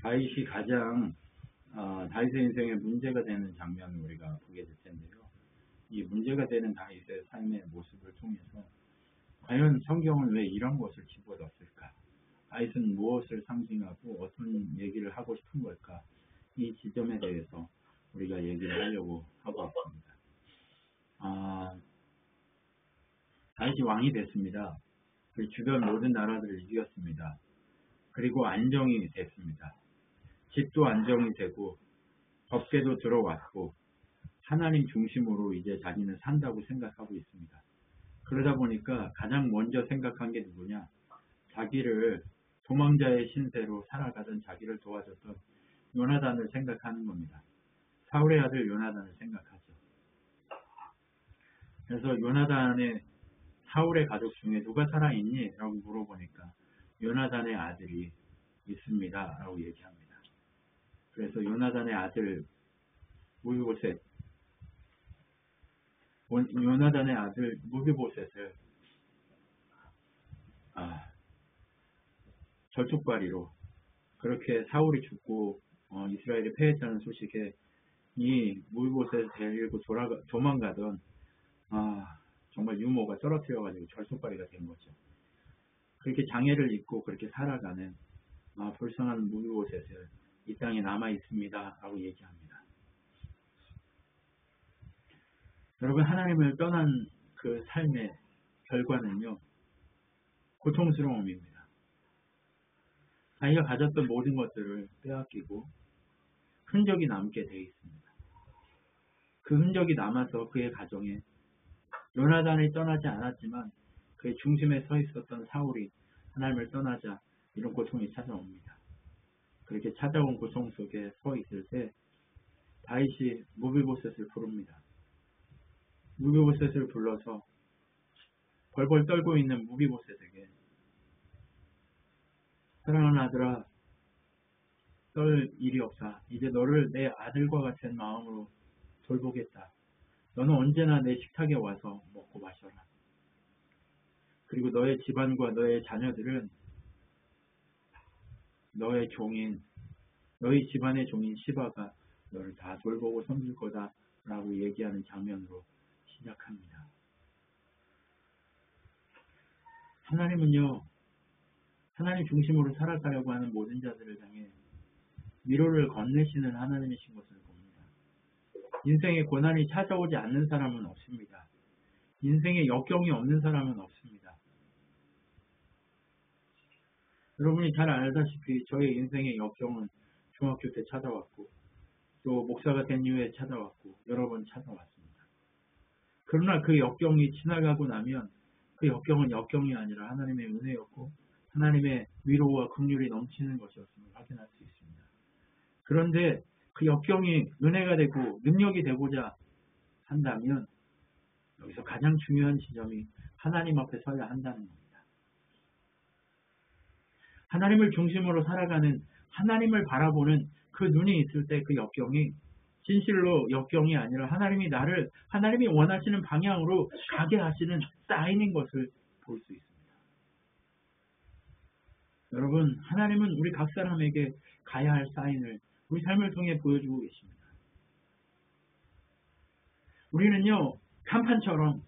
다윗이 가장 다윗의 인생에 문제가 되는 장면을 우리가 보게 될 텐데요. 이 문제가 되는 다윗의 삶의 모습을 통해서 과연 성경은 왜 이런 것을 집어넣었을까? 다윗은 무엇을 상징하고 어떤 얘기를 하고 싶은 걸까? 이 지점에 대해서 우리가 얘기를 하려고 하고 왔습니다. 다윗이 왕이 됐습니다. 그 주변 모든 나라들을 이겼습니다. 그리고 안정이 됐습니다. 집도 안정이 되고 법궤도 들어왔고 하나님 중심으로 이제 자기는 산다고 생각하고 있습니다. 그러다 보니까 가장 먼저 생각한 게 누구냐? 자기를 도망자의 신세로 살아가던 자기를 도와줬던 요나단을 생각하는 겁니다. 사울의 아들 요나단을 생각하죠. 그래서 요나단의 사울의 가족 중에 누가 살아있니? 라고 물어보니까 요나단의 아들이 있습니다. 라고 얘기합니다. 그래서 요나단의 아들 무비보셋, 요나단의 아들 무비보셋을 절뚝발이로 그렇게 사울이 죽고 이스라엘이 패했다는 소식에 이 무비보셋을 데리고 도망가던 정말 유모가 떨어뜨려가지고 절뚝발이가 된 거죠. 그렇게 장애를 입고 그렇게 살아가는 불쌍한 무비보셋을 이 땅에 남아 있습니다. 라고 얘기합니다. 여러분, 하나님을 떠난 그 삶의 결과는요, 고통스러움입니다. 자기가 가졌던 모든 것들을 빼앗기고 흔적이 남게 되어 있습니다. 그 흔적이 남아서 그의 가정에 요나단이 떠나지 않았지만 그의 중심에 서 있었던 사울이 하나님을 떠나자 이런 고통이 찾아옵니다. 그렇게 찾아온 고통 속에 서 있을 때 다윗이 무비보셋을 부릅니다. 무비보셋을 불러서 벌벌 떨고 있는 무비보셋에게 사랑하는 아들아, 떨 일이 없다. 이제 너를 내 아들과 같은 마음으로 돌보겠다. 너는 언제나 내 식탁에 와서 먹고 마셔라. 그리고 너의 집안과 너의 자녀들은 너의 종인, 너희 집안의 종인 시바가 너를 다 돌보고 섬길 거다. 라고 얘기하는 장면으로 시작합니다. 하나님은요, 하나님 중심으로 살아가려고 하는 모든 자들을 향해 위로를 건네시는 하나님이신 것을 봅니다. 인생에 고난이 찾아오지 않는 사람은 없습니다. 인생에 역경이 없는 사람은 없습니다. 여러분이 잘 알다시피 저의 인생의 역경은 중학교 때 찾아왔고 또 목사가 된 이후에 찾아왔고 여러 번 찾아왔습니다. 그러나 그 역경이 지나가고 나면 그 역경은 역경이 아니라 하나님의 은혜였고 하나님의 위로와 긍휼이 넘치는 것이었음을 확인할 수 있습니다. 그런데 그 역경이 은혜가 되고 능력이 되고자 한다면 여기서 가장 중요한 지점이 하나님 앞에 서야 한다는 겁니다. 하나님을 중심으로 살아가는 하나님을 바라보는 그 눈이 있을 때 그 역경이 진실로 역경이 아니라 하나님이 원하시는 방향으로 가게 하시는 사인인 것을 볼 수 있습니다. 여러분, 하나님은 우리 각 사람에게 가야 할 사인을 우리 삶을 통해 보여주고 계십니다. 우리는요, 간판처럼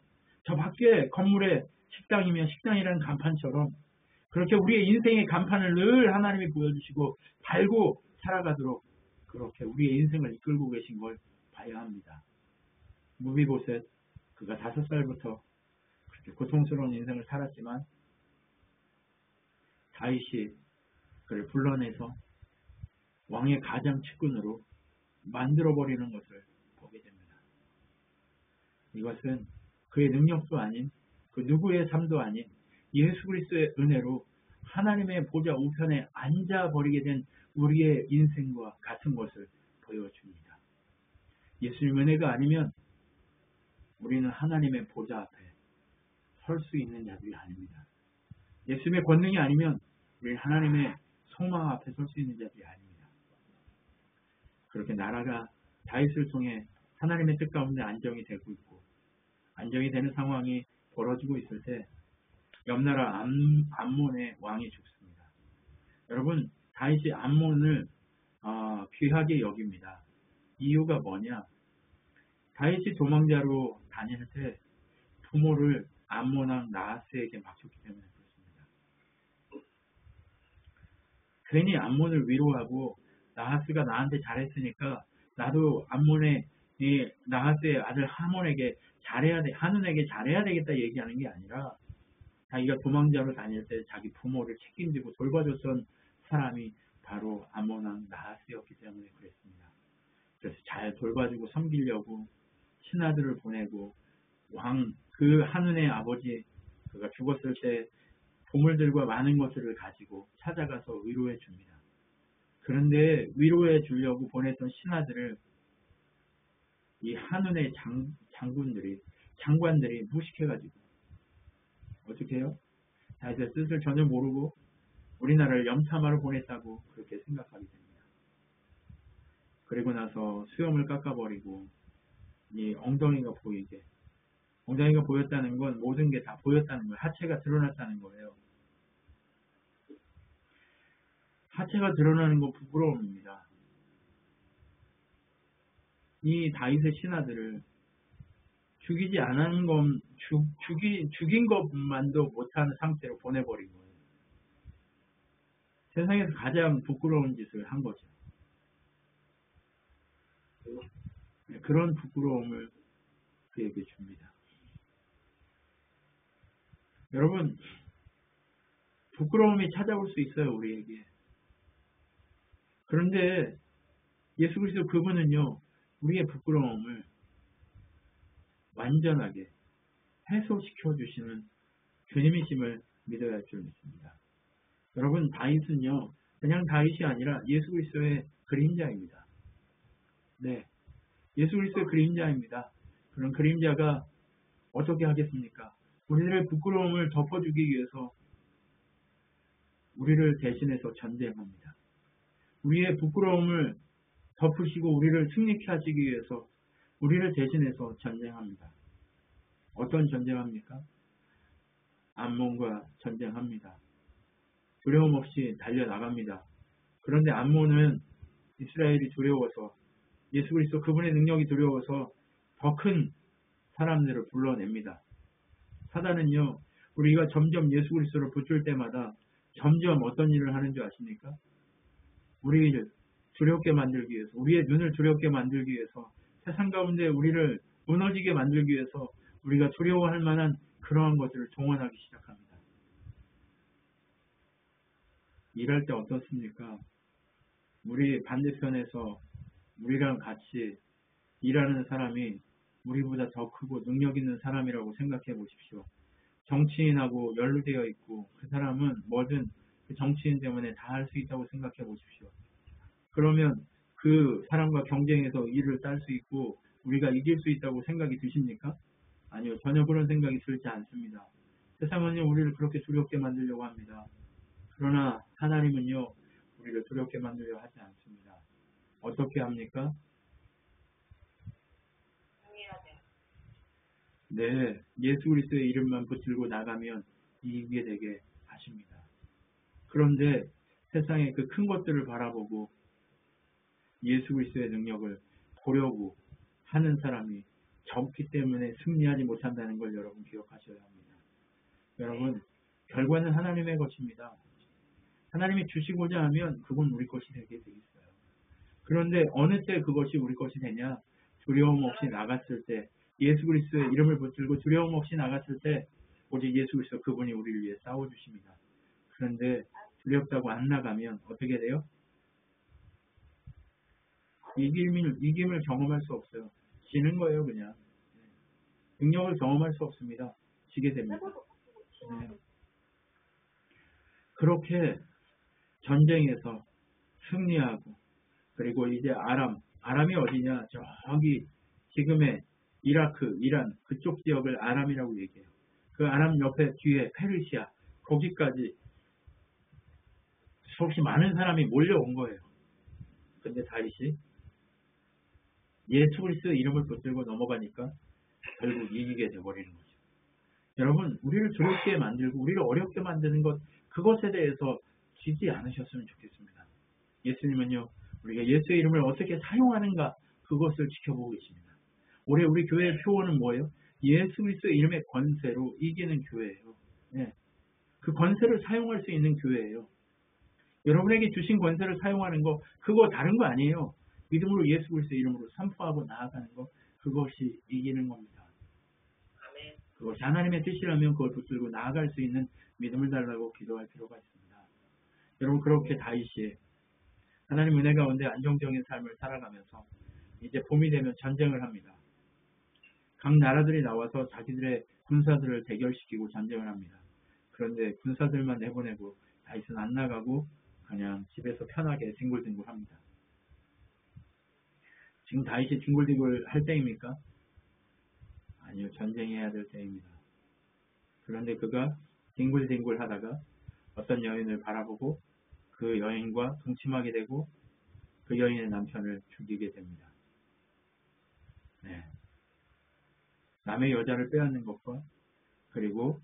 저 밖에 건물에 식당이면 식당이라는 간판처럼 그렇게 우리의 인생의 간판을 늘 하나님이 보여주시고 달고 살아가도록 그렇게 우리의 인생을 이끌고 계신 걸 봐야 합니다. 무비보셋, 그가 5살부터 그렇게 고통스러운 인생을 살았지만 다윗이 그를 불러내서 왕의 가장 측근으로 만들어버리는 것을 보게 됩니다. 이것은 그의 능력도 아닌 그 누구의 삶도 아닌 예수 그리스도의 은혜로 하나님의 보좌 우편에 앉아버리게 된 우리의 인생과 같은 것을 보여줍니다. 예수님 은혜가 아니면 우리는 하나님의 보좌 앞에 설 수 있는 자들이 아닙니다. 예수님의 권능이 아니면 우리는 하나님의 소망 앞에 설 수 있는 자들이 아닙니다. 그렇게 나라가 다윗을 통해 하나님의 뜻 가운데 안정이 되고 있고 안정이 되는 상황이 벌어지고 있을 때 옆나라 암몬의 왕이 죽습니다. 여러분, 다윗이 암몬을 귀하게 여깁니다. 이유가 뭐냐? 다윗이 도망자로 다닐 때 부모를 암몬 왕 나하스에게 맡겼기 때문에 그렇습니다. 괜히 암몬을 위로하고 나하스가 나한테 잘했으니까 나도 암몬의 이 나하스의 아들 하몬에게 잘해야 돼, 한운에게 잘해야 되겠다 얘기하는 게 아니라 자기가 도망자로 다닐 때 자기 부모를 책임지고 돌봐줬던 사람이 바로 암몬 왕 나하스였기 때문에 그랬습니다. 그래서 잘 돌봐주고 섬기려고 신하들을 보내고 그 한운의 아버지 그가 죽었을 때 보물들과 많은 것들을 가지고 찾아가서 위로해 줍니다. 그런데 위로해 주려고 보냈던 신하들을 이 한운의 장관들이 무식해가지고 어떻게 해요? 다윗의 뜻을 전혀 모르고 우리나라를 염탐하러 보냈다고 그렇게 생각하게 됩니다. 그리고 나서 수염을 깎아버리고 이 엉덩이가 보였다는 건 모든 게 다 보였다는 거예요. 하체가 드러났다는 거예요. 하체가 드러나는 거 부끄러움입니다. 이 다윗의 신하들을 죽이지 않은 건 죽인 것만도 못하는 상태로 보내버린 거예요. 세상에서 가장 부끄러운 짓을 한 거죠. 그런 부끄러움을 그에게 줍니다. 여러분, 부끄러움이 찾아올 수 있어요, 우리에게. 그런데 예수 그리스도 그분은요, 우리의 부끄러움을 완전하게 해소시켜 주시는 주님이심을 믿어야 할 줄 믿습니다. 여러분, 다윗은요, 그냥 다윗이 아니라 예수 그리스도의 그림자입니다. 네, 예수 그리스도의 그림자입니다. 그런 그림자가 어떻게 하겠습니까? 우리들의 부끄러움을 덮어주기 위해서 우리를 대신해서 전쟁합니다. 우리의 부끄러움을 덮으시고 우리를 승리케 하시기 위해서 우리를 대신해서 전쟁합니다. 어떤 전쟁합니까? 암몬과 전쟁합니다. 두려움 없이 달려나갑니다. 그런데 암몬은 이스라엘이 두려워서 예수 그리스도 그분의 능력이 두려워서 더 큰 사람들을 불러냅니다. 사단은요, 우리가 점점 예수 그리스도를 붙들 때마다 점점 어떤 일을 하는 줄 아십니까? 우리를 두렵게 만들기 위해서, 우리의 눈을 두렵게 만들기 위해서, 세상 가운데 우리를 무너지게 만들기 위해서 우리가 두려워할 만한 그러한 것들을 동원하기 시작합니다. 일할 때 어떻습니까? 우리 반대편에서 우리랑 같이 일하는 사람이 우리보다 더 크고 능력 있는 사람이라고 생각해 보십시오. 정치인하고 연루되어 있고 그 사람은 뭐든 그 정치인 때문에 다 할 수 있다고 생각해 보십시오. 그러면 그 사람과 경쟁해서 일을 딸 수 있고 우리가 이길 수 있다고 생각이 드십니까? 아니요. 전혀 그런 생각이 들지 않습니다. 세상은요, 우리를 그렇게 두렵게 만들려고 합니다. 그러나 하나님은요, 우리를 두렵게 만들려 하지 않습니다. 어떻게 합니까? 네, 예수 그리스도의 이름만 붙들고 나가면 이기게 되게 하십니다. 그런데 세상의 그 큰 것들을 바라보고 예수 그리스도의 능력을 보려고 하는 사람이 적기 때문에 승리하지 못한다는 걸 여러분 기억하셔야 합니다. 여러분, 결과는 하나님의 것입니다. 하나님이 주시고자 하면 그건 우리 것이 되게 돼 있어요. 그런데 어느 때 그것이 우리 것이 되냐? 두려움 없이 나갔을 때, 예수 그리스도의 이름을 붙들고 두려움 없이 나갔을 때 오직 예수 그리스도 그분이 우리를 위해 싸워주십니다. 그런데 두렵다고 안 나가면 어떻게 돼요? 이김을 경험할 수 없어요. 지는 거예요, 그냥. 능력을 경험할 수 없습니다. 지게 됩니다. 네. 그렇게 전쟁에서 승리하고, 그리고 이제 아람이 어디냐? 저기 지금의 이라크, 이란 그쪽 지역을 아람이라고 얘기해요. 그 아람 옆에 뒤에 페르시아, 거기까지 수없이 많은 사람이 몰려온 거예요. 근데 다윗이 예수 그리스도의 이름을 붙들고 넘어가니까 결국 이기게 돼버리는 거죠. 여러분, 우리를 두렵게 만들고 우리를 어렵게 만드는 것, 그것에 대해서 지지 않으셨으면 좋겠습니다. 예수님은요, 우리가 예수의 이름을 어떻게 사용하는가 그것을 지켜보고 계십니다. 올해 우리 교회의 표어는 뭐예요? 예수 그리스도의 이름의 권세로 이기는 교회예요. 네. 그 권세를 사용할 수 있는 교회예요. 여러분에게 주신 권세를 사용하는 거 그거 다른 거 아니에요. 믿음으로 예수 그리스도의 이름으로 선포하고 나아가는 거 그것이 이기는 겁니다. 그것이 하나님의 뜻이라면 그걸 붙들고 나아갈 수 있는 믿음을 달라고 기도할 필요가 있습니다. 여러분 그렇게 다윗이 하나님 은혜 가운데 안정적인 삶을 살아가면서 이제 봄이 되면 전쟁을 합니다. 각 나라들이 나와서 자기들의 군사들을 대결시키고 전쟁을 합니다. 그런데 군사들만 내보내고 다윗은 안 나가고 그냥 집에서 편하게 뒹굴뒹굴합니다. 지금 다윗이 뒹굴뒹굴 할 때입니까? 아니요. 전쟁해야 될 때입니다. 그런데 그가 뒹굴뒹굴 하다가 어떤 여인을 바라보고 그 여인과 동침하게 되고 그 여인의 남편을 죽이게 됩니다. 네. 남의 여자를 빼앗는 것과 그리고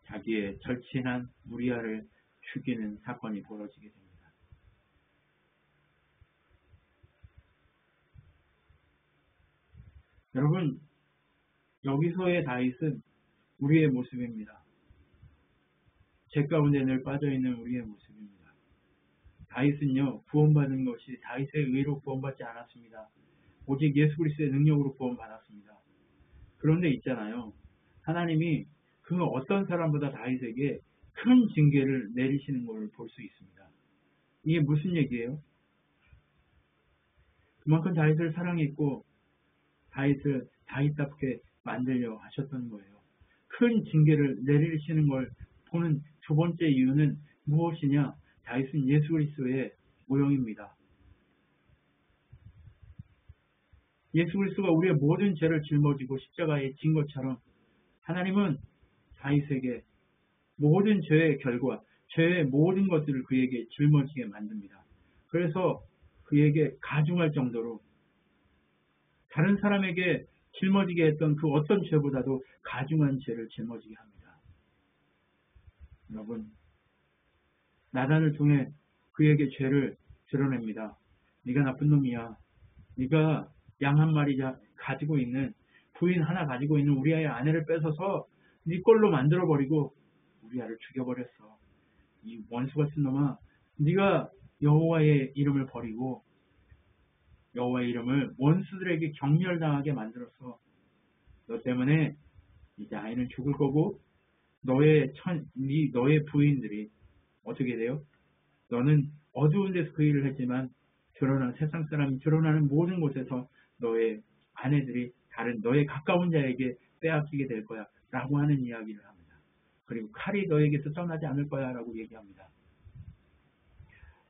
자기의 절친한 우리아를 죽이는 사건이 벌어지게 됩니다. 여러분 여기서의 다윗은 우리의 모습입니다. 죄 가운데 늘 빠져있는 우리의 모습입니다. 다윗은요 구원받은 것이 다윗의 의로 구원받지 않았습니다. 오직 예수 그리스도의 능력으로 구원받았습니다. 그런데 있잖아요. 하나님이 그 어떤 사람보다 다윗에게 큰 징계를 내리시는 것을 볼 수 있습니다. 이게 무슨 얘기예요? 그만큼 다윗을 사랑했고 다윗을 다윗답게 만들려 하셨던 거예요. 큰 징계를 내리시는 걸 보는 두 번째 이유는 무엇이냐? 다윗은 예수 그리스도의 모형입니다. 예수 그리스도가 우리의 모든 죄를 짊어지고 십자가에 진 것처럼 하나님은 다윗에게 모든 죄의 결과, 죄의 모든 것들을 그에게 짊어지게 만듭니다. 그래서 그에게 가중할 정도로 다른 사람에게 짊어지게 했던 그 어떤 죄보다도 가중한 죄를 짊어지게 합니다. 여러분, 나단을 통해 그에게 죄를 드러냅니다. 네가 나쁜 놈이야. 네가 양 한 마리 가지고 있는 부인 하나 가지고 있는 우리아의 아내를 뺏어서 네 걸로 만들어버리고 우리아를 죽여버렸어. 이 원수 같은 놈아, 네가 여호와의 이름을 버리고 여호와의 이름을 원수들에게 경멸당하게 만들어서 너 때문에 이제 아이는 죽을 거고 너의 부인들이 어떻게 돼요? 너는 어두운 데서 그 일을 했지만 세상 사람이 드러나는 모든 곳에서 너의 아내들이 다른 너의 가까운 자에게 빼앗기게 될 거야 라고 하는 이야기를 합니다. 그리고 칼이 너에게서 떠나지 않을 거야 라고 얘기합니다.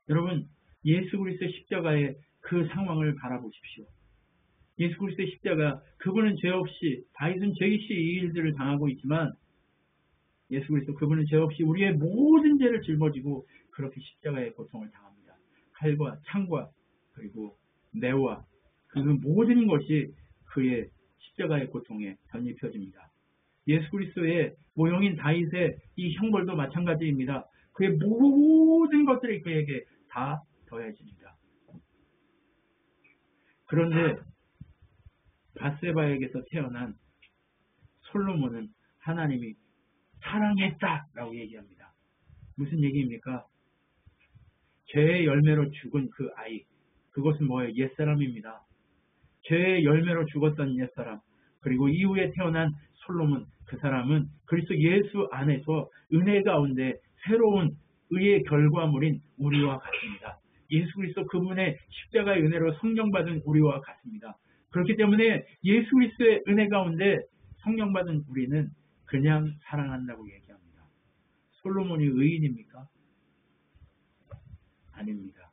여러분 예수 그리스도의 십자가의 그 상황을 바라보십시오. 예수 그리스도의 십자가 그분은 죄 없이 다윗은 죄 없이 이 일들을 당하고 있지만 예수 그리스도 그분은 죄 없이 우리의 모든 죄를 짊어지고 그렇게 십자가의 고통을 당합니다. 칼과 창과 그리고 매와 그 모든 것이 그의 십자가의 고통에 덧입혀집니다. 예수 그리스도의 모형인 다윗의 이 형벌도 마찬가지입니다. 그의 모든 것들이 그에게 다 더해집니다. 그런데 밧세바에게서 태어난 솔로몬은 하나님이 사랑했다라고 얘기합니다. 무슨 얘기입니까? 죄의 열매로 죽은 그 아이, 그것은 뭐예요? 옛사람입니다. 죄의 열매로 죽었던 옛사람, 그리고 이후에 태어난 솔로몬, 그 사람은 그리스도 예수 안에서 은혜 가운데 새로운 의의 결과물인 우리와 같습니다. 예수 그리스도 그분의 십자가의 은혜로 성령받은 우리와 같습니다. 그렇기 때문에 예수 그리스도의 은혜 가운데 성령받은 우리는 그냥 사랑한다고 얘기합니다. 솔로몬이 의인입니까? 아닙니다.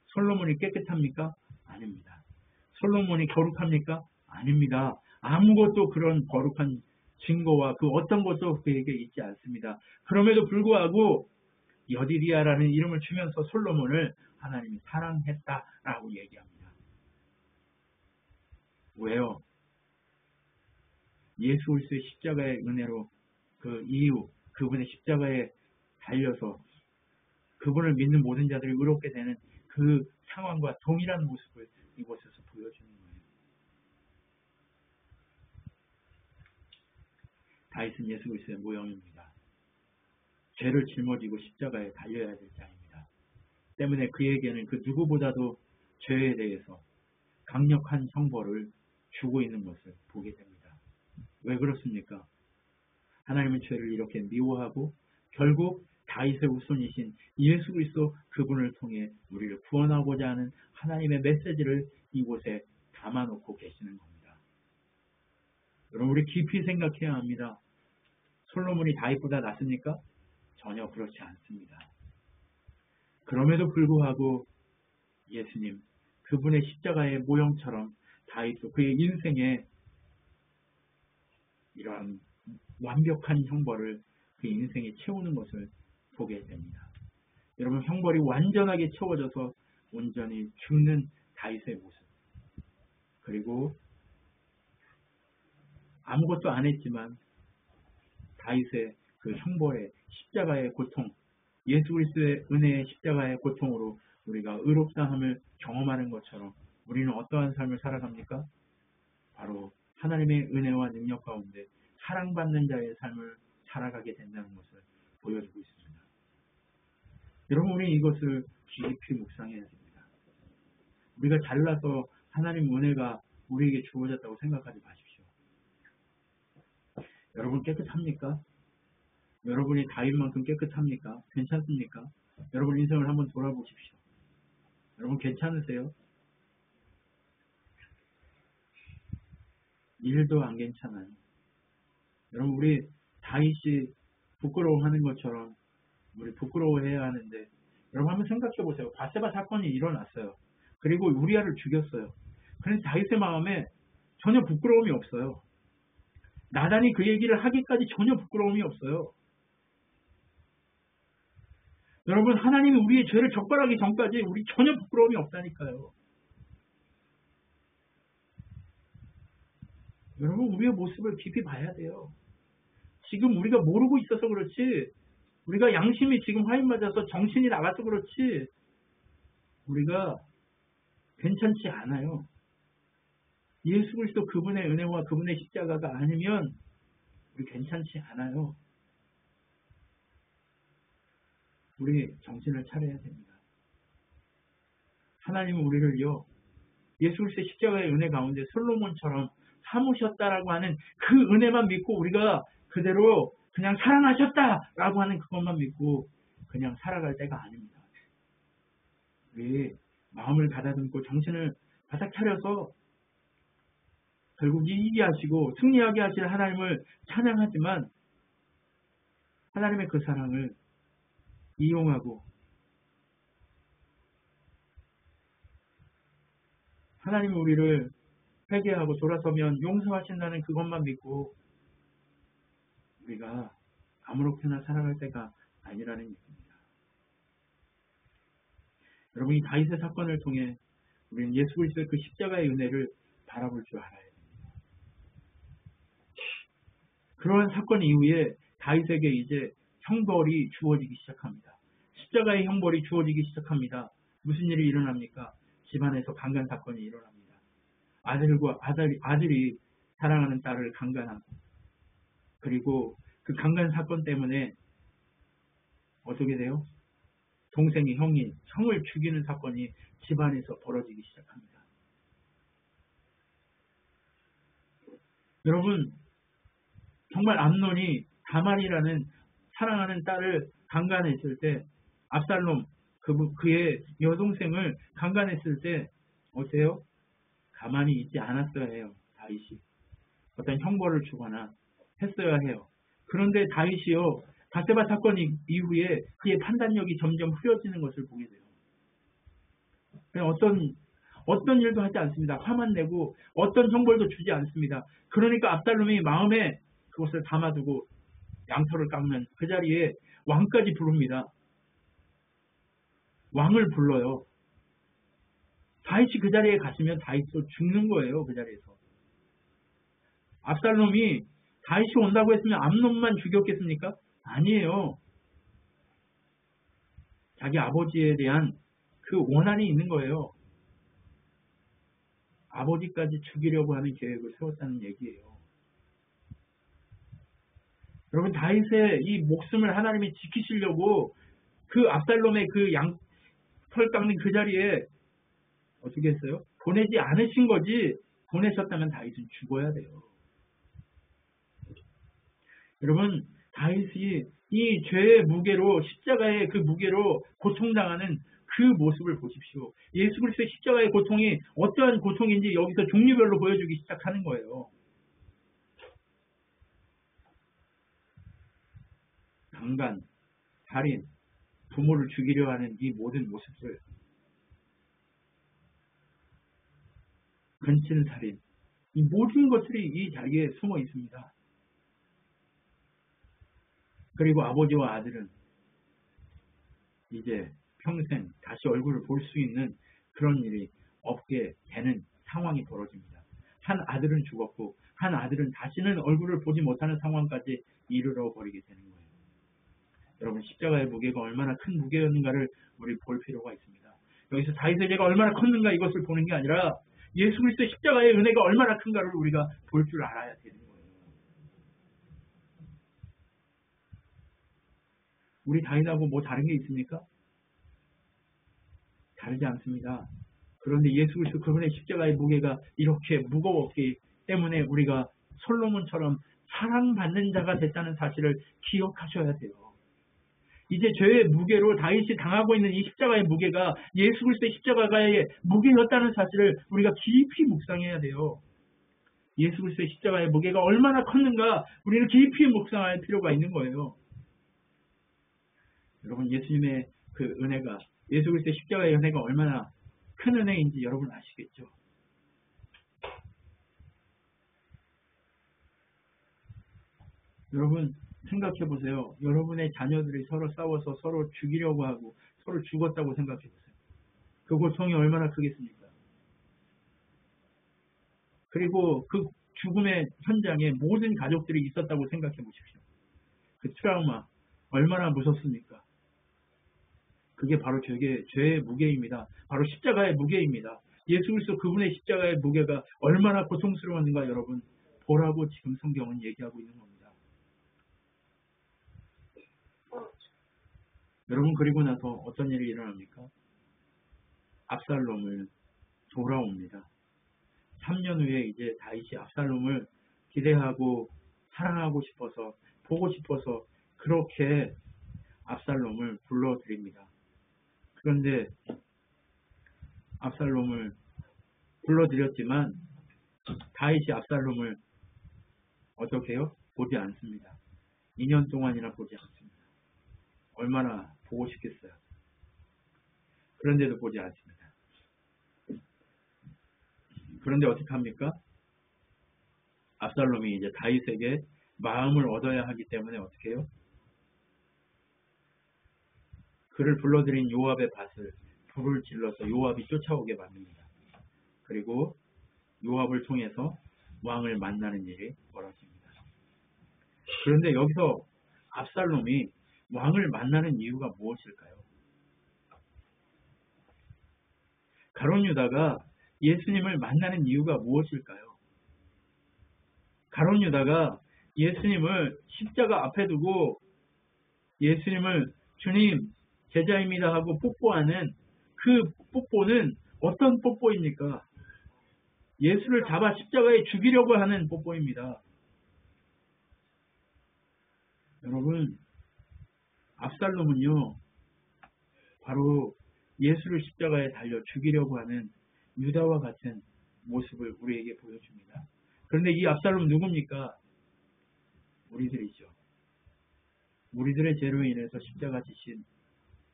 솔로몬이 깨끗합니까? 아닙니다. 솔로몬이 거룩합니까? 아닙니다. 아무것도 그런 거룩한 증거와 그 어떤 것도 그에게 있지 않습니다. 그럼에도 불구하고 여디디아라는 이름을 주면서 솔로몬을 하나님이 사랑했다라고 얘기합니다. 왜요? 예수 그리스도의 십자가의 은혜로 그 이후 그분의 십자가에 달려서 그분을 믿는 모든 자들이 의롭게 되는 그 상황과 동일한 모습을 이곳에서 보여주는 거예요. 다윗은 예수 그리스도의 모형입니다. 죄를 짊어지고 십자가에 달려야 될 자입니다. 때문에 그에게는 그 누구보다도 죄에 대해서 강력한 형벌을 주고 있는 것을 보게 됩니다. 왜 그렇습니까? 하나님은 죄를 이렇게 미워하고 결국 다윗의 후손이신 예수 그리스도 그분을 통해 우리를 구원하고자 하는 하나님의 메시지를 이곳에 담아놓고 계시는 겁니다. 여러분, 우리 깊이 생각해야 합니다. 솔로몬이 다윗보다 낫습니까? 전혀 그렇지 않습니다. 그럼에도 불구하고 예수님, 그분의 십자가의 모형처럼 다윗도 그의 인생에 이러한 완벽한 형벌을 그 인생에 채우는 것을 보게 됩니다. 여러분, 형벌이 완전하게 채워져서 온전히 죽는 다윗의 모습, 그리고 아무것도 안 했지만 다윗의 그 형벌의 십자가의 고통, 예수 그리스도의 은혜의 십자가의 고통으로 우리가 의롭다함을 경험하는 것처럼 우리는 어떠한 삶을 살아갑니까? 바로 하나님의 은혜와 능력 가운데 사랑받는 자의 삶을 살아가게 된다는 것을 보여주고 있습니다. 여러분, 우리 이것을 깊이 묵상해야 됩니다. 우리가 잘나서 하나님 은혜가 우리에게 주어졌다고 생각하지 마십시오. 여러분 깨끗합니까? 여러분이 다윗만큼 깨끗합니까? 괜찮습니까? 여러분 인생을 한번 돌아보십시오. 여러분 괜찮으세요? 일도 안 괜찮아요. 여러분, 우리 다윗이 부끄러워하는 것처럼 우리 부끄러워해야 하는데, 여러분 한번 생각해 보세요. 바세바 사건이 일어났어요. 그리고 우리아를 죽였어요. 그런데 다윗의 마음에 전혀 부끄러움이 없어요. 나단이 그 얘기를 하기까지 전혀 부끄러움이 없어요. 여러분, 하나님이 우리의 죄를 적발하기 전까지 우리 전혀 부끄러움이 없다니까요. 여러분, 우리의 모습을 깊이 봐야 돼요. 지금 우리가 모르고 있어서 그렇지, 우리가 양심이 지금 화인 맞아서 정신이 나가서 그렇지, 우리가 괜찮지 않아요. 예수 그리스도 그분의 은혜와 그분의 십자가가 아니면 우리 괜찮지 않아요. 우리 정신을 차려야 됩니다. 하나님은 우리를요, 예수 그리스도의 십자가의 은혜 가운데 솔로몬처럼 삼으셨다라고 하는 그 은혜만 믿고 우리가 그대로 그냥 사랑하셨다라고 하는 그것만 믿고 그냥 살아갈 때가 아닙니다. 우리 마음을 가다듬고 정신을 바짝 차려서 결국 이기게 하시고 승리하게 하실 하나님을 찬양하지만, 하나님의 그 사랑을 이용하고 하나님이 우리를 회개하고 돌아서면 용서하신다는 그것만 믿고 우리가 아무렇게나 살아갈 때가 아니라는 얘기입니다. 여러분, 이 다윗의 사건을 통해 우리는 예수 그리스도의 그 십자가의 은혜를 바라볼 줄 알아야 됩니다. 그러한 사건 이후에 다윗에게 이제 형벌이 주어지기 시작합니다. 십자가의 형벌이 주어지기 시작합니다. 무슨 일이 일어납니까? 집안에서 강간 사건이 일어납니다. 아들이 사랑하는 딸을 강간하고, 그리고 그 강간 사건 때문에 어떻게 돼요? 동생이 형을 죽이는 사건이 집안에서 벌어지기 시작합니다. 여러분, 정말 암논이 다말이라는 사랑하는 딸을 강간했을 때, 압살롬 그의 여동생을 강간했을 때 어때요? 가만히 있지 않았어야 해요. 다윗이 어떤 형벌을 주거나 했어야 해요. 그런데 다윗이요, 바세바 사건 이후에 그의 판단력이 점점 흐려지는 것을 보게 돼요. 그냥 어떤 일도 하지 않습니다. 화만 내고 어떤 형벌도 주지 않습니다. 그러니까 압살롬이 마음에 그것을 담아두고 양털을 깎는 그 자리에 왕까지 부릅니다. 왕을 불러요. 다윗이 그 자리에 갔으면 다윗도 죽는 거예요. 그 자리에서. 압살롬이 다윗이 온다고 했으면 암논만 죽였겠습니까? 아니에요. 자기 아버지에 대한 그 원한이 있는 거예요. 아버지까지 죽이려고 하는 계획을 세웠다는 얘기예요. 여러분, 다윗의 이 목숨을 하나님이 지키시려고 그 압살롬의 그 털 깎는 그 자리에 어떻게 했어요? 보내지 않으신 거지, 보내셨다면 다윗은 죽어야 돼요. 여러분, 다윗이 이 죄의 무게로, 십자가의 그 무게로 고통당하는 그 모습을 보십시오. 예수 그리스도의 십자가의 고통이 어떠한 고통인지 여기서 종류별로 보여주기 시작하는 거예요. 강간, 살인, 부모를 죽이려 하는 이 모든 모습들, 근친살인, 이 모든 것들이 이 자리에 숨어 있습니다. 그리고 아버지와 아들은 이제 평생 다시 얼굴을 볼 수 있는 그런 일이 없게 되는 상황이 벌어집니다. 한 아들은 죽었고 한 아들은 다시는 얼굴을 보지 못하는 상황까지 이르러 버리게 되는 거예요. 여러분, 십자가의 무게가 얼마나 큰 무게였는가를 우리 볼 필요가 있습니다. 여기서 다윗의 죄가 얼마나 컸는가 이것을 보는 게 아니라 예수 그리스도의 십자가의 은혜가 얼마나 큰가를 우리가 볼 줄 알아야 되는 거예요. 우리 다윗하고 뭐 다른 게 있습니까? 다르지 않습니다. 그런데 예수 그리스도 그분의 십자가의 무게가 이렇게 무거웠기 때문에 우리가 솔로몬처럼 사랑받는 자가 됐다는 사실을 기억하셔야 돼요. 이제 죄의 무게로 다윗이 당하고 있는 이 십자가의 무게가 예수 그리스도의 십자가의 무게였다는 사실을 우리가 깊이 묵상해야 돼요. 예수 그리스도의 십자가의 무게가 얼마나 컸는가 우리는 깊이 묵상할 필요가 있는 거예요. 여러분, 예수님의 그 은혜가, 예수 그리스도의 십자가의 은혜가 얼마나 큰 은혜인지 여러분 아시겠죠? 여러분 생각해 보세요. 여러분의 자녀들이 서로 싸워서 서로 죽이려고 하고 서로 죽었다고 생각해 보세요. 그 고통이 얼마나 크겠습니까? 그리고 그 죽음의 현장에 모든 가족들이 있었다고 생각해 보십시오. 그 트라우마 얼마나 무섭습니까? 그게 바로 죄의 무게입니다. 바로 십자가의 무게입니다. 예수 그리스도 그분의 십자가의 무게가 얼마나 고통스러웠는가 여러분 보라고 지금 성경은 얘기하고 있는 겁니다. 여러분, 그리고 나서 어떤 일이 일어납니까? 압살롬을 돌아옵니다. 3년 후에 이제 다윗이 압살롬을 기대하고 사랑하고 싶어서 보고 싶어서 그렇게 압살롬을 불러드립니다. 그런데 압살롬을 불러드렸지만 다윗이 압살롬을 어떻게 해요? 보지 않습니다. 2년 동안이나 보지 않습니다. 얼마나 보고 싶겠어요. 그런데도 보지 않습니다. 그런데 어떻게 합니까? 압살롬이 이제 다윗에게 마음을 얻어야 하기 때문에 어떻게 해요? 그를 불러들인 요압의 밭을 불을 질러서 요압이 쫓아오게 만듭니다. 그리고 요압을 통해서 왕을 만나는 일이 벌어집니다. 그런데 여기서 압살롬이 왕을 만나는 이유가 무엇일까요? 가룟 유다가 예수님을 만나는 이유가 무엇일까요? 가룟 유다가 예수님을 십자가 앞에 두고 예수님을 주님 제자입니다 하고 뽀뽀하는 그 뽀뽀는 어떤 뽀뽀입니까? 예수를 잡아 십자가에 죽이려고 하는 뽀뽀입니다. 여러분, 압살롬은요 바로 예수를 십자가에 달려 죽이려고 하는 유다와 같은 모습을 우리에게 보여줍니다. 그런데 이 압살롬 누굽니까? 우리들이죠. 우리들의 죄로 인해서 십자가 지신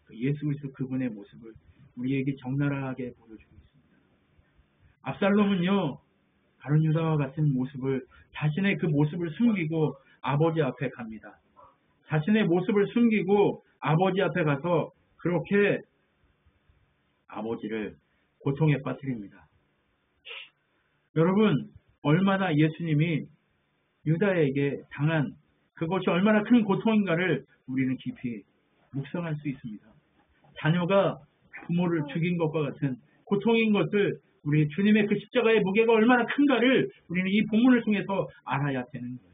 그 예수 그리스도 그분의 모습을 우리에게 적나라하게 보여주고 있습니다. 압살롬은요 다른 유다와 같은 모습을, 자신의 그 모습을 숨기고 아버지 앞에 갑니다. 자신의 모습을 숨기고 아버지 앞에 가서 그렇게 아버지를 고통에 빠뜨립니다. 여러분, 얼마나 예수님이 유다에게 당한 그것이 얼마나 큰 고통인가를 우리는 깊이 묵상할 수 있습니다. 자녀가 부모를 죽인 것과 같은 고통인 것을 우리 주님의 그 십자가의 무게가 얼마나 큰가를 우리는 이 본문을 통해서 알아야 되는 거예요.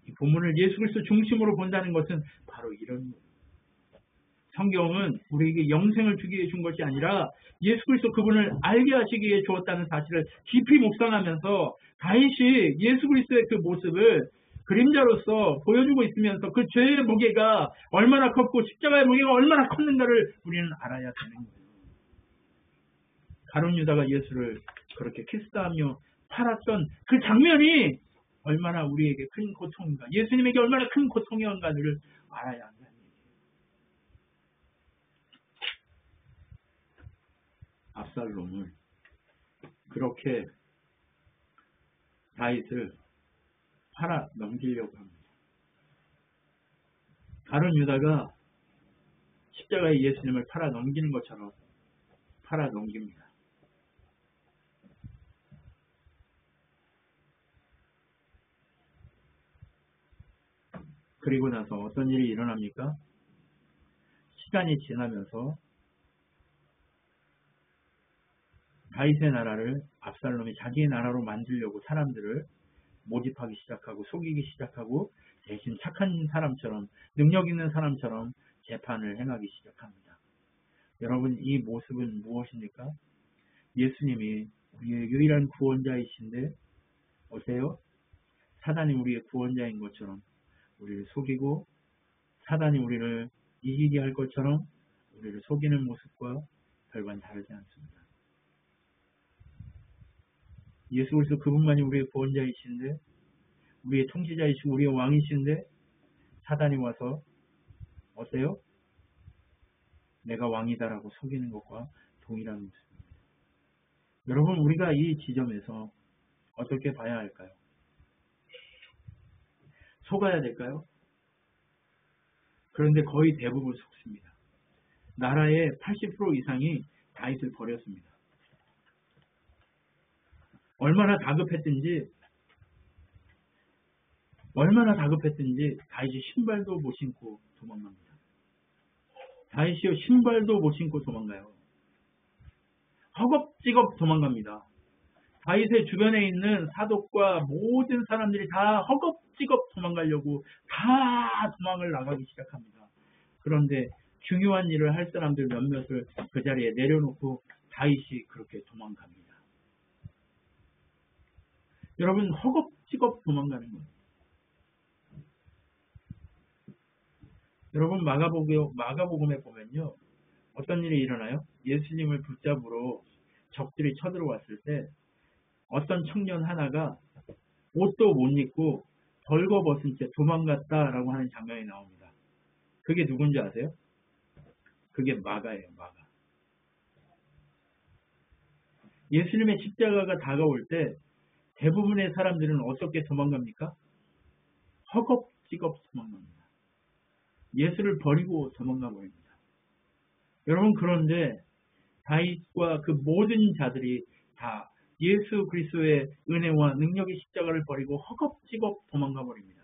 이 본문을 예수 그리스도 중심으로 본다는 것은 바로 이런 거예요. 성경은 우리에게 영생을 주기 위해 준 것이 아니라 예수 그리스도 그분을 알게 하시기 위해 주었다는 사실을 깊이 묵상하면서 다윗이 예수 그리스도의 그 모습을 그림자로서 보여주고 있으면서 그 죄의 무게가 얼마나 컸고 십자가의 무게가 얼마나 컸는가를 우리는 알아야 되는 거예요. 가룟 유다가 예수를 그렇게 키스하며 팔았던 그 장면이 얼마나 우리에게 큰 고통인가, 예수님에게 얼마나 큰 고통이었는가를 알아야 한다. 압살롬을 그렇게 다윗을 팔아 넘기려고 합니다. 가룟 유다가 십자가에 예수님을 팔아 넘기는 것처럼 팔아 넘깁니다. 그리고 나서 어떤 일이 일어납니까? 시간이 지나면서 다윗의 나라를 압살롬이 자기의 나라로 만들려고 사람들을 모집하기 시작하고 속이기 시작하고 대신 착한 사람처럼 능력 있는 사람처럼 재판을 행하기 시작합니다. 여러분, 이 모습은 무엇입니까? 예수님이 우리의 유일한 구원자이신데 어때요? 사단이 우리의 구원자인 것처럼 우리를 속이고 사단이 우리를 이기게 할 것처럼 우리를 속이는 모습과 별반 다르지 않습니다. 예수 그리스도 그분만이 우리의 구원자이신데 우리의 통치자이시고 우리의 왕이신데 사단이 와서 어때요? 내가 왕이다라고 속이는 것과 동일한 모습입니다. 여러분, 우리가 이 지점에서 어떻게 봐야 할까요? 속아야 될까요? 그런데 거의 대부분 속습니다. 나라의 80% 이상이 다윗을 버렸습니다. 얼마나 다급했든지 다윗이 신발도 못 신고 도망갑니다. 다윗이요, 신발도 못 신고 도망가요. 허겁지겁 도망갑니다. 다윗의 주변에 있는 사독과 모든 사람들이 다 허겁지겁 도망가려고 다 도망을 나가기 시작합니다. 그런데 중요한 일을 할 사람들 몇몇을 그 자리에 내려놓고 다윗이 그렇게 도망갑니다. 여러분, 허겁지겁 도망가는 거예요. 여러분, 마가복음에 보면요, 어떤 일이 일어나요? 예수님을 붙잡으러 적들이 쳐들어왔을 때 어떤 청년 하나가 옷도 못 입고 벌거벗은 채 도망갔다라고 하는 장면이 나옵니다. 그게 누군지 아세요? 그게 마가예요, 마가. 예수님의 십자가가 다가올 때 대부분의 사람들은 어떻게 도망갑니까? 허겁지겁 도망갑니다. 예수를 버리고 도망가 버립니다. 여러분, 그런데 다윗과 그 모든 자들이 다 예수 그리스도의 은혜와 능력의 십자가를 버리고 허겁지겁 도망가 버립니다.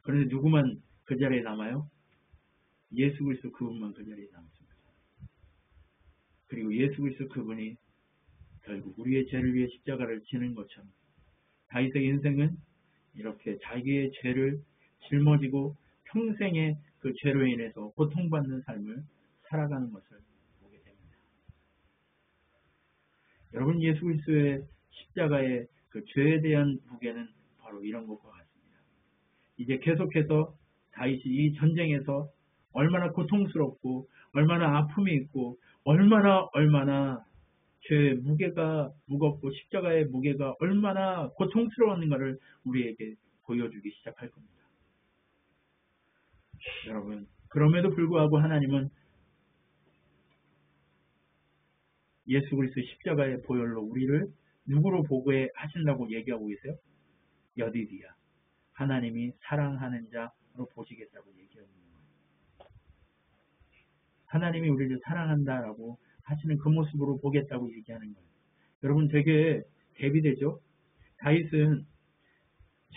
그런데 누구만 그 자리에 남아요? 예수 그리스도 그분만 그 자리에 남습니다. 그리고 예수 그리스도 그분이 결국 우리의 죄를 위해 십자가를 지는 것처럼 다윗의 인생은 이렇게 자기의 죄를 짊어지고 평생의 그 죄로 인해서 고통받는 삶을 살아가는 것을 보게 됩니다. 여러분, 예수 그리스도의 십자가의 그 죄에 대한 무게는 바로 이런 것과 같습니다. 이제 계속해서 다윗이 이 전쟁에서 얼마나 고통스럽고 얼마나 아픔이 있고 얼마나 죄의 무게가 무겁고 십자가의 무게가 얼마나 고통스러웠는가를 우리에게 보여주기 시작할 겁니다. 여러분, 그럼에도 불구하고 하나님은 예수 그리스도의 십자가의 보혈로 우리를 누구로 보게 하신다고 얘기하고 계세요? 여디디야, 하나님이 사랑하는 자로 보시겠다고 얘기하고 있는 거예요. 하나님이 우리를 사랑한다라고 하시는 그 모습으로 보겠다고 얘기하는 거예요. 여러분, 되게 대비되죠? 다윗은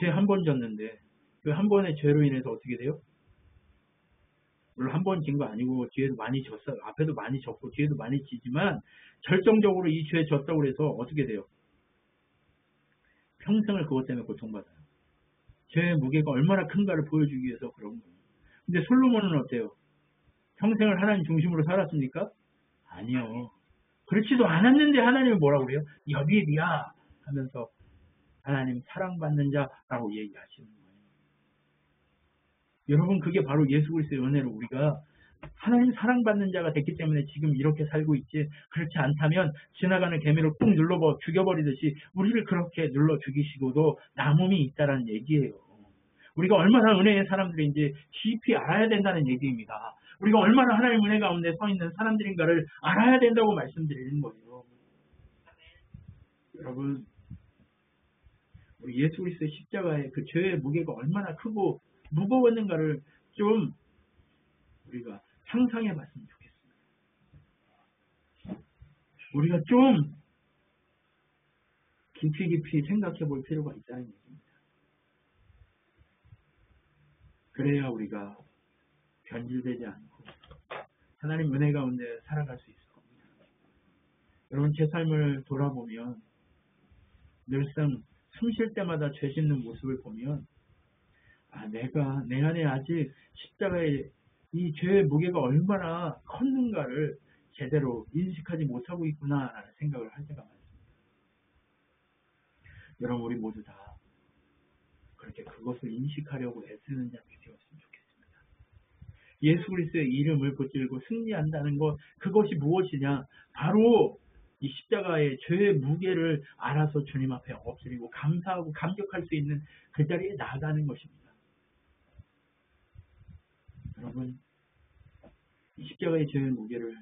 죄 한 번 졌는데 그 한 번의 죄로 인해서 어떻게 돼요? 물론 한 번 진 거 아니고 뒤에도 많이 졌어요. 앞에도 많이 졌고 뒤에도 많이 지지만 결정적으로 이 죄에 졌다고 해서 어떻게 돼요? 평생을 그것 때문에 고통받아요. 죄의 무게가 얼마나 큰가를 보여주기 위해서 그런 거예요. 근데 솔로몬은 어때요? 평생을 하나님 중심으로 살았습니까? 아니요. 그렇지도 않았는데 하나님은 뭐라고 그래요? 여비야 하면서 하나님 사랑받는 자라고 얘기하시는 거예요. 여러분 그게 바로 예수 그리스도의 은혜로 우리가 하나님 사랑받는 자가 됐기 때문에 지금 이렇게 살고 있지, 그렇지 않다면 지나가는 개미로 꾹 눌러 죽여버리듯이 우리를 그렇게 눌러 죽이시고도 남음이 있다라는 얘기예요. 우리가 얼마나 은혜의 사람들인지 깊이 알아야 된다는 얘기입니다. 우리가 얼마나 하나님 은혜 가운데 서 있는 사람들인가를 알아야 된다고 말씀드리는 거예요. 여러분 우리 예수 그리스도의 십자가의 그 죄의 무게가 얼마나 크고 무거웠는가를 좀 우리가 상상해 봤으면 좋겠습니다. 우리가 좀 깊이 생각해 볼 필요가 있다는 얘기입니다. 그래야 우리가 변질되지 않고 하나님 은혜 가운데 살아갈 수 있을 겁니다. 여러분 제 삶을 돌아보면 늘상 숨 쉴 때마다 죄 짓는 모습을 보면 내가 내 안에 아직 십자가의 이 죄의 무게가 얼마나 컸는가를 제대로 인식하지 못하고 있구나라는 생각을 할 때가 많습니다. 여러분 우리 모두 다 그렇게 그것을 인식하려고 애쓰는 자들이 되었으면 좋겠습니다. 예수 그리스도의 이름을 붙들고 승리한다는 것, 그것이 무엇이냐? 바로 이 십자가의 죄의 무게를 알아서 주님 앞에 엎드리고 감사하고 감격할 수 있는 그 자리에 나가는 것입니다. 여러분 이 십자가의 죄의 무게를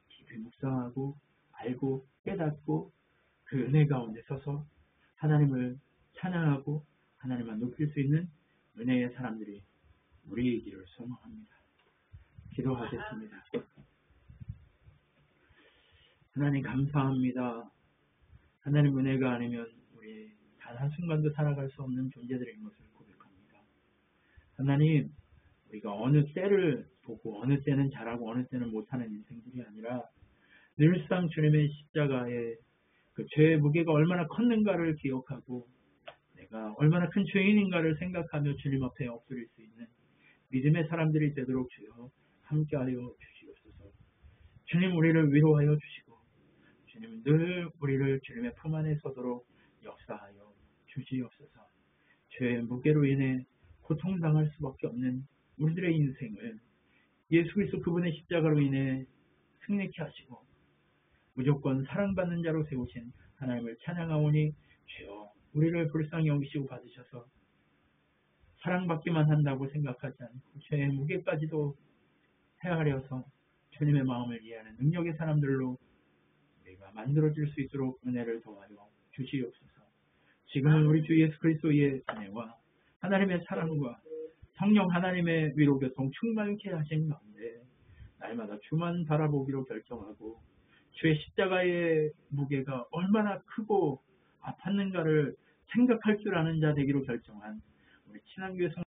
깊이 묵상하고 알고 깨닫고 그 은혜 가운데 서서 하나님을 찬양하고 하나님만 높일 수 있는 은혜의 사람들이 우리이기를 소망합니다. 기도하겠습니다. 하나님 감사합니다. 하나님 은혜가 아니면 우리 단 한순간도 살아갈 수 없는 존재들인 것을 고백합니다. 하나님 우리가 어느 때를 보고 어느 때는 잘하고 어느 때는 못하는 인생들이 아니라 늘상 주님의 십자가에 그 죄의 무게가 얼마나 컸는가를 기억하고 내가 얼마나 큰 죄인인가를 생각하며 주님 앞에 엎드릴 수 있는 믿음의 사람들이 되도록 주여 함께하여 주시옵소서. 주님 우리를 위로하여 주시고 주님 늘 우리를 주님의 품 안에 서도록 역사하여 주시옵소서. 죄의 무게로 인해 고통당할 수밖에 없는 우리들의 인생을 예수 그리스도 그분의 십자가로 인해 승리케 하시고 무조건 사랑받는 자로 세우신 하나님을 찬양하오니 주여 우리를 불쌍히 여기시고 받으셔서 사랑받기만 한다고 생각하지 않고 죄의 무게까지도 헤아려서 주님의 마음을 이해하는 능력의 사람들로 우리가 만들어질 수 있도록 은혜를 더하여 주시옵소서. 지금은 우리 주 예수 그리스도의 은혜와 하나님의 사랑과 성령 하나님의 위로 교통 충만케 하신 가운데 날마다 주만 바라보기로 결정하고 주의 십자가의 무게가 얼마나 크고 아팠는가를 생각할 줄 아는 자 되기로 결정한 우리 친한교회 성